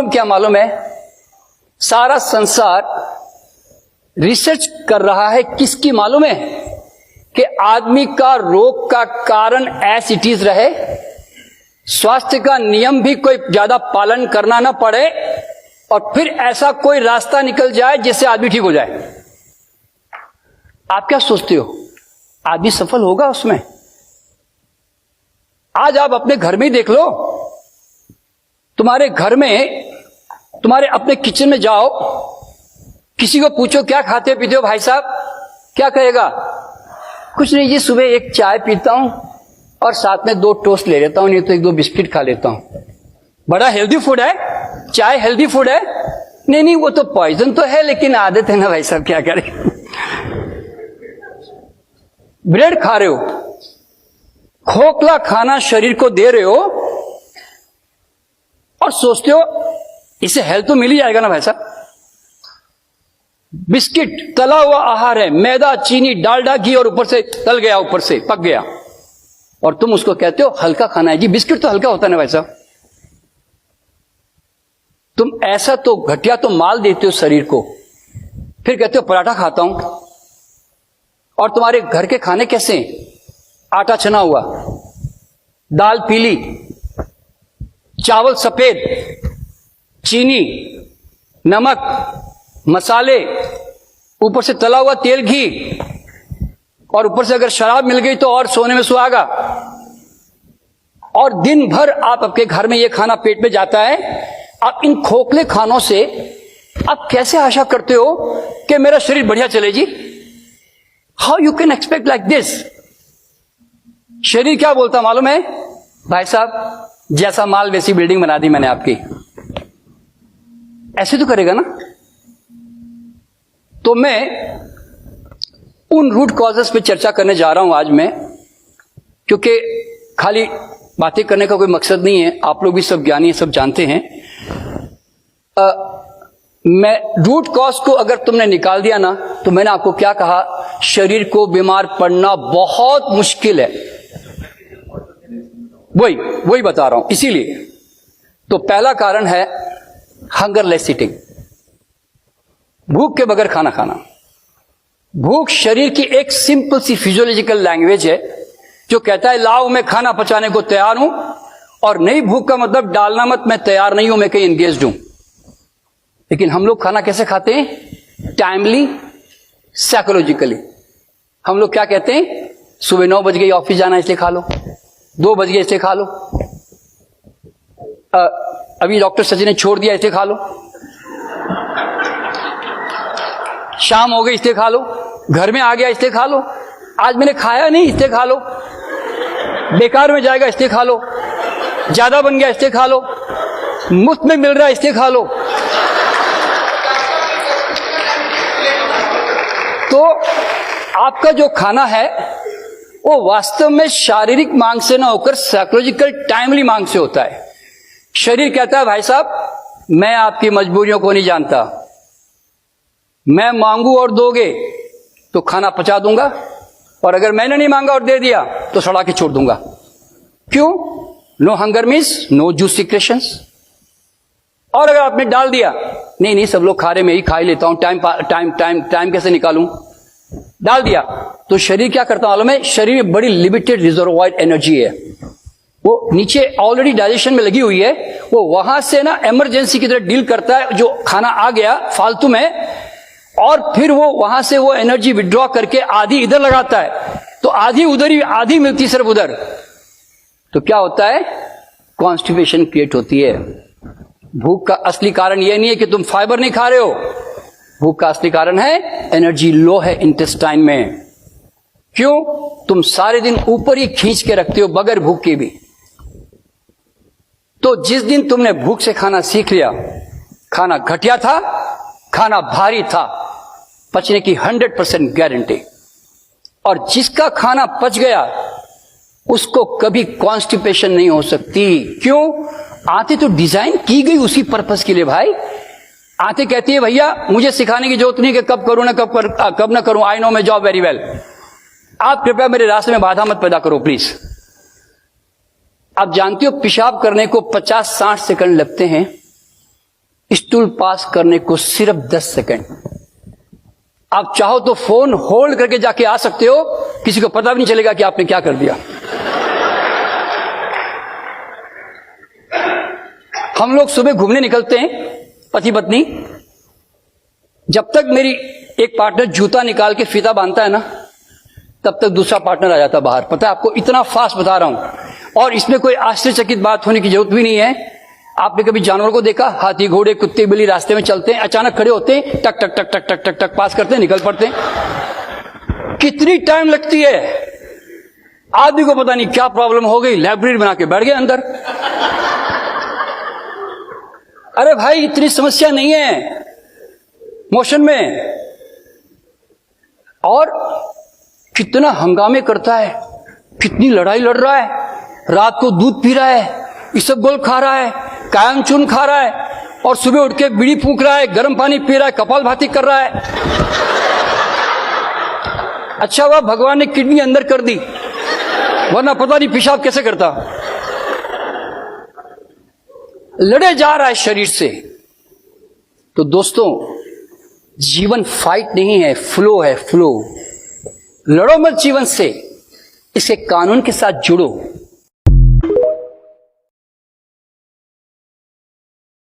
मालूम है, सारा संसार रिसर्च कर रहा है किसकी मालूम है, कि आदमी का रोग का कारण एज इट इज रहे, स्वास्थ्य का नियम भी कोई ज्यादा पालन करना ना पड़े, और फिर ऐसा कोई रास्ता निकल जाए जिससे आदमी ठीक हो जाए। आप क्या सोचते हो, आदमी सफल होगा उसमें? आज आप अपने घर में ही देख लो, तुम्हारे घर में, तुम्हारे अपने किचन में जाओ, किसी को पूछो क्या खाते पीते हो भाई साहब, क्या कहेगा? कुछ नहीं जी, सुबह एक चाय पीता हूं और साथ में 2 टोस्ट ले लेता हूं, नहीं तो 1-2 बिस्किट खा लेता हूं। बड़ा हेल्दी फूड है, चाय हेल्दी फूड है। नहीं वो तो पॉइजन तो है, लेकिन आदत है ना भाई साहब, क्या करें। ब्रेड खा रहे हो, खोखला खाना शरीर को दे रहे हो और सोचते हो इससे हेल्थ तो मिल ही जाएगा ना भाई साहब। बिस्किट तला हुआ आहार है, मैदा, चीनी, डालडा, घी, और ऊपर से तल गया, ऊपर से पक गया, और तुम उसको कहते हो हल्का खाना है। जी बिस्किट तो हल्का होता है ना भाई साहब। तुम ऐसा तो घटिया तो माल देते हो शरीर को, फिर कहते हो पराठा खाता हूं। और तुम्हारे घर के खाने कैसे? आटा छना हुआ, दाल पीली, चावल सफेद, चीनी, नमक, मसाले, ऊपर से तला हुआ तेल, घी, और ऊपर से अगर शराब मिल गई तो और सोने में सुहागा। और दिन भर आप आपके घर में ये खाना पेट में जाता है। आप इन खोखले खानों से आप कैसे आशा करते हो कि मेरा शरीर बढ़िया चले जी? How you can expect like this? शरीर क्या बोलता मालूम है? भाई साहब जैसा माल वैसी बिल्डिंग बना दी मैंने आपकी। ऐसे तो करेगा ना। तो मैं उन रूट कॉजेस पे चर्चा करने जा रहा हूं आज मैं, क्योंकि खाली बातें करने का कोई मकसद नहीं है, आप लोग भी सब ज्ञानी हैं, सब जानते हैं। मैं रूट कॉज को अगर तुमने निकाल दिया ना, तो मैंने आपको क्या कहा, शरीर को बीमार पड़ना बहुत मुश्किल है। वही बता रहा हूं। इसीलिए तो पहला कारण है हंगरलेस ईटिंग, भूख के बगैर खाना खाना। भूख शरीर की एक सिंपल सी फिजियोलॉजिकल लैंग्वेज है जो कहता है लाओ मैं खाना पचाने को तैयार हूं, और नहीं भूख का मतलब डालना मत, मैं तैयार नहीं हूं, मैं कहीं एंगेज्ड हूं। लेकिन हम लोग खाना कैसे खाते हैं? Timely, psychologically. हम लोग क्या कहते हैं, सुबह 9 बज गई, ऑफिस जाना इसलिए खा लो, 2 बज गए इसलिए खा लो, अभी डॉक्टर सचिन ने छोड़ दिया इसलिए खा लो, शाम हो गई इसलिए खा लो, घर में आ गया इसलिए खा लो, आज मैंने खाया नहीं इसलिए खा लो, बेकार में जाएगा इसलिए खा लो, ज्यादा बन गया इसलिए खा लो, मुफ्त में मिल रहा है इसलिए खा लो। तो आपका जो खाना है वो वास्तव में शारीरिक मांग से ना होकर साइकोलॉजिकल टाइमली मांग से होता है। शरीर कहता है भाई साहब मैं आपकी मजबूरियों को नहीं जानता, मैं मांगू और दोगे तो खाना पचा दूंगा, और अगर मैंने नहीं मांगा और दे दिया तो सड़ा के छोड़ दूंगा। क्यों? No hunger means no juice secretions. और अगर आपने डाल दिया, नहीं सब लोग खा रहे, मैं ही खा ही लेता हूं, टाइम कैसे निकालूं, डाल दिया, तो शरीर क्या करता मालूम है? शरीर में बड़ी लिमिटेड रिजर्वॉयर एनर्जी है, वो नीचे ऑलरेडी डाइजेशन में लगी हुई है, वो वहां से ना इमरजेंसी की तरह डील करता है, जो खाना आ गया फालतू में, और फिर वो वहां से वो एनर्जी विड्रॉ करके आधी इधर लगाता है, तो आधी उधर ही, आधी मिलती सिर्फ उधर। तो क्या होता है? कॉन्स्टिपेशन क्रिएट होती है। भूख का असली कारण यह नहीं है कि तुम फाइबर नहीं खा रहे हो, भूख का असली कारण है एनर्जी लो है इंटेस्टाइन में। क्यों? तुम सारे दिन ऊपर ही खींच के रखते हो बगैर भूख के भी। तो जिस दिन तुमने भूख से खाना सीख लिया, खाना घटिया था, खाना भारी था, पचने की 100% गारंटी। और जिसका खाना पच गया उसको कभी कॉन्स्टिपेशन नहीं हो सकती। क्यों? आंतें तो डिजाइन की गई उसी पर्पस के लिए भाई। आंतें कहती है भैया मुझे सिखाने की जरूरत नहीं कि कब करूं ना कब ना करूं, I know my job very well, आप कृपया मेरे रास्ते में बाधा मत पैदा करो प्लीज। आप जानते हो पेशाब करने को 50-60 सेकंड लगते हैं, स्टूल पास करने को सिर्फ 10 सेकंड। आप चाहो तो फोन होल्ड करके जाके आ सकते हो, किसी को पता भी नहीं चलेगा कि आपने क्या कर दिया। हम लोग सुबह घूमने निकलते हैं पति पत्नी, जब तक मेरी एक पार्टनर जूता निकाल के फीता बांधता है ना, तब तक दूसरा पार्टनर आ जाता बाहर। पता है आपको, इतना फास्ट बता रहा हूं। और इसमें कोई आश्चर्यचकित बात होने की जरूरत भी नहीं है। आपने कभी जानवर को देखा? हाथी, घोड़े, कुत्ते, बिल्ली रास्ते में चलते हैं, अचानक खड़े होते हैं, टक टक टक टक टक टक टक पास करते हैं, निकल पड़ते हैं। कितनी टाइम लगती है, आदमी को पता नहीं क्या प्रॉब्लम हो गई, लाइब्रेरी बना के बैठ गए अंदर। अरे भाई, इतनी समस्या नहीं है मोशन में। और कितना हंगामे करता है, कितनी लड़ाई लड़ रहा है, रात को दूध पी रहा है, इसबगोल खा रहा है, कायम चून खा रहा है, और सुबह उठ के बीड़ी फूंक रहा है, गर्म पानी पी रहा है, कपालभाति कर रहा है। अच्छा हुआ भगवान ने किडनी अंदर कर दी, वरना पता नहीं पेशाब कैसे करता। लड़े जा रहा है शरीर से। तो दोस्तों, जीवन फाइट नहीं है, फ्लो है, फ्लो। लड़ो मत जीवन से, इसके कानून के साथ जुड़ो।